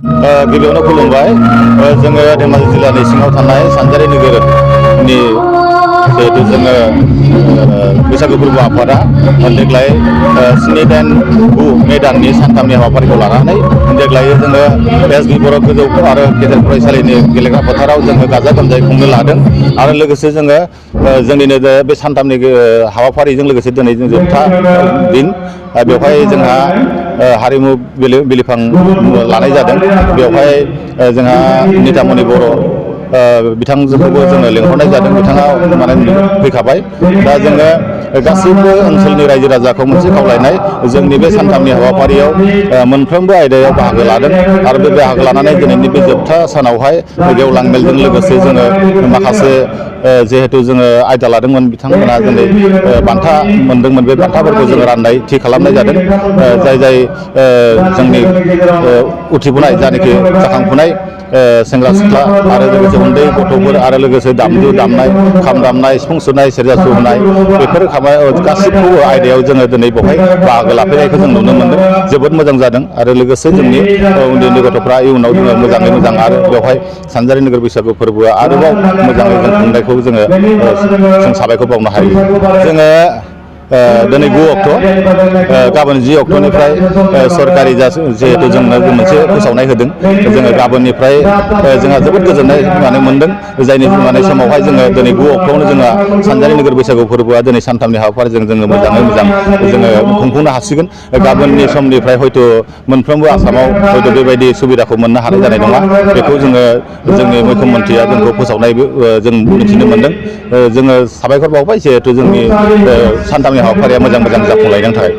गिबियावनो खुलुमबाय। जोङो धेमाजि जिल्लानि सिङाव थानाय सानजारि नोगोरनि जिहेतु जोङो बैसागु फोरबो आफादा देग्लाय 7-8-9 मे दाननि सानथामनि हाबाफारिखौ लानानै देग्लाय जोङो एस.ब बर' गोजौ आरो गेजेर फरायसालिनि गेलेग्रा फोथाराव जोङो गाजा गोमजायै खुंनो लादों आरो लोगोसे जोङो जोंनिनो बे सानथामनि हाबाफारिजों लोगोसे दिनै जों जोबथा दिन बेवहाय जोंहा हारिमु बिलिफां लानाय जादों। बेवहाय जोंहा नितामनि बर' बिथांजोखौबो जोङो लेंहरनाय जादों। बिथाङा माने फैखाबाय। दा जोङो गासैबो ओनसोलनि रायजो राजाखौ मोनसे खावलायनाय, जोंनि बे सानथामनि हाबाफारियाव मोनफ्रोमबो आयदायाव बाहागो लादों आरो बे बाहागो लानानै दिनैनि बे जोबथा सानावहाय गेवलां मेलजों लोगोसे जोङो माखासे जिहेतु जोङो आयदा लादोंमोन बिथांमोना दिनै बान्था मोनदोंमोन। बे बान्थाफोरखौ जोङो राननाय थि खालामनाय जादों। जाय जोंनि उथिबोनाय जायनाखि जाखांफुनाय सेंग्रा सिख्ला आरो लोगोसे उन्दै गथ'फोर आरो लोगोसे दामजु दामनाय, खाम दामनाय, सिफुं सुनाय, सेरजा सुनाय, बेफोर गासिबखौबो आयदायाव जोङो दिनै बेवहाय बाहागो लाफैनायखौ जों नुनो मोन्दों। जोबोद मोजां जादों आरो लोगोसे जोंनि उन्दै उन्दै गथ'फ्रा इयुनाव जोङो मोजाङै मोजां आरो बेवहाय सानजारि नोगोर बैसागु फोरबोआ आरोबाव मोजाङै जों खुंनायखौ जों साबायखर बावनो हायो। जोङो दिनै 9 अक्ट', गाबोन 10 अक्ट'निफ्राय सरकारि जिहेतु जोंनो मोनसे फोसावनाय होदों। जोङो गाबोननिफ्राय जोंहा जोबोद गोजोननाय मोन्दों। जायनि समावहाय जोङो दिनै 9 अक्ट'आवनो जोंहा सानजारि नोगोर बैसागु फोरबोआ दिनै सानथामनि हाबाफारिजों जोङो मोजाङै मोजां जोङो खुंफुंनो हासिगोन। गाबोननि समनिफ्राय हयथ' मोनफ्रोमबो आसामाव हयथ' बेबायदि सुबिदाखौ मोननो हानाय जानाय नङा। बेखौ जोंनि मैखोम मन्थ्रिया जोंखौ फोसावनायबो जों मिथिनो मोन्दों। जोङो साबायखर बावबाय जिहेथु जोंनि सानथामनि हाबाफारिया मोजां जाफुंलायनायनि थाखाय।